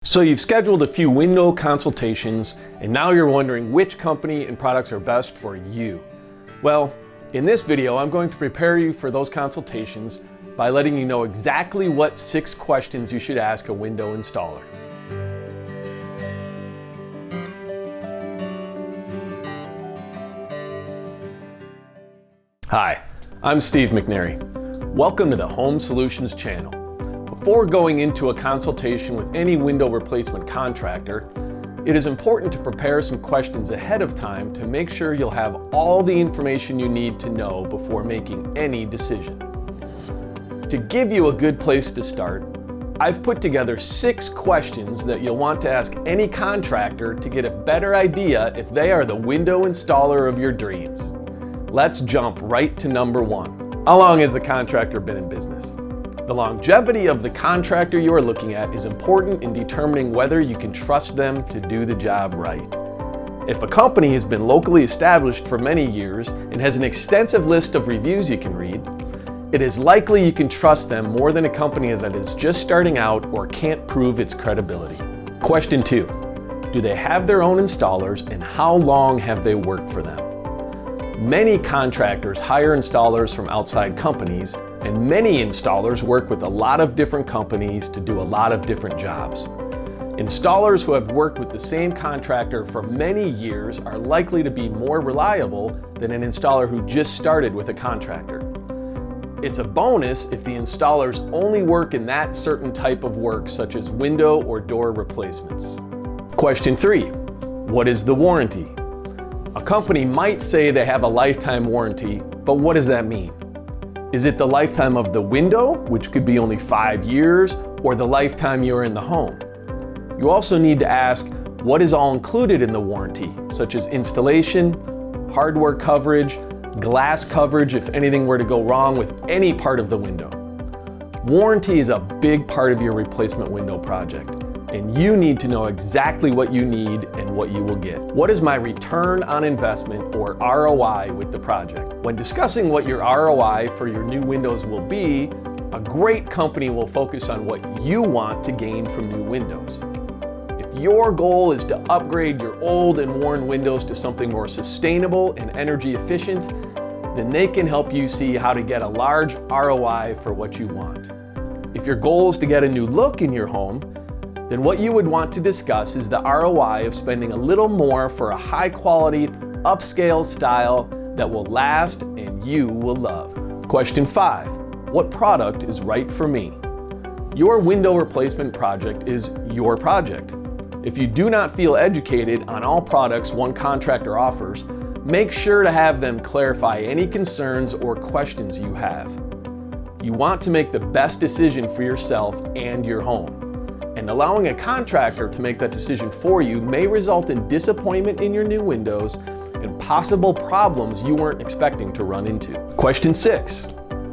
So you've scheduled a few window consultations and now you're wondering which company and products are best for you. Well, in this video, I'm going to prepare you for those consultations by letting you know exactly what 6 questions you should ask a window installer. Hi, I'm Steve McNary. Welcome to the Home Solutions channel. Before going into a consultation with any window replacement contractor, it is important to prepare some questions ahead of time to make sure you'll have all the information you need to know before making any decision. To give you a good place to start, I've put together 6 questions that you'll want to ask any contractor to get a better idea if they are the window installer of your dreams. Let's jump right to number 1. How long has the contractor been in business? The longevity of the contractor you are looking at is important in determining whether you can trust them to do the job right. If a company has been locally established for many years and has an extensive list of reviews you can read, it is likely you can trust them more than a company that is just starting out or can't prove its credibility. Question 2. Do they have their own installers and how long have they worked for them? Many contractors hire installers from outside companies, and many installers work with a lot of different companies to do a lot of different jobs. Installers who have worked with the same contractor for many years are likely to be more reliable than an installer who just started with a contractor. It's a bonus if the installers only work in that certain type of work, such as window or door replacements. Question 3. What is the warranty? A company might say they have a lifetime warranty, but what does that mean? Is it the lifetime of the window, which could be only 5 years, or the lifetime you're in the home? You also need to ask what is all included in the warranty, such as installation, hardware coverage, glass coverage if anything were to go wrong with any part of the window. Warranty is a big part of your replacement window project, and you need to know exactly what you need and what you will get. What is my return on investment, or ROI, with the project? When discussing what your ROI for your new windows will be, a great company will focus on what you want to gain from new windows. If your goal is to upgrade your old and worn windows to something more sustainable and energy efficient, then they can help you see how to get a large ROI for what you want. If your goal is to get a new look in your home, then what you would want to discuss is the ROI of spending a little more for a high-quality, upscale style that will last and you will love. Question 5. What product is right for me? Your window replacement project is your project. If you do not feel educated on all products one contractor offers, make sure to have them clarify any concerns or questions you have. You want to make the best decision for yourself and your home. And allowing a contractor to make that decision for you may result in disappointment in your new windows and possible problems you weren't expecting to run into. Question 6.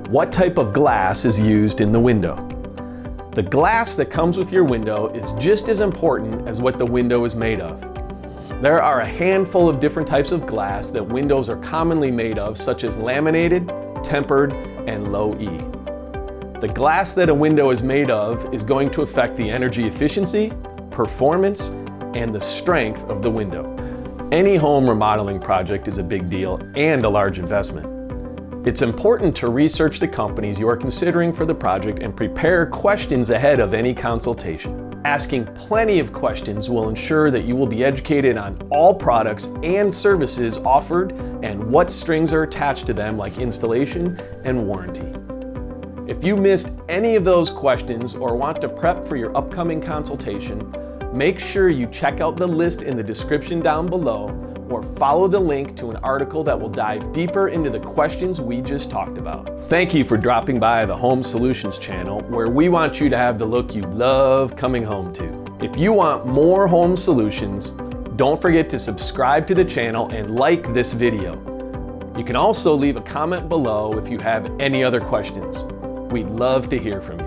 What type of glass is used in the window? The glass that comes with your window is just as important as what the window is made of. There are a handful of different types of glass that windows are commonly made of, such as laminated, tempered, and low E. The glass that a window is made of is going to affect the energy efficiency, performance, and the strength of the window. Any home remodeling project is a big deal and a large investment. It's important to research the companies you are considering for the project and prepare questions ahead of any consultation. Asking plenty of questions will ensure that you will be educated on all products and services offered and what strings are attached to them, like installation and warranty. If you missed any of those questions or want to prep for your upcoming consultation, make sure you check out the list in the description down below or follow the link to an article that will dive deeper into the questions we just talked about. Thank you for dropping by the Home Solutions channel, where we want you to have the look you love coming home to. If you want more home solutions, don't forget to subscribe to the channel and like this video. You can also leave a comment below if you have any other questions. We'd love to hear from you.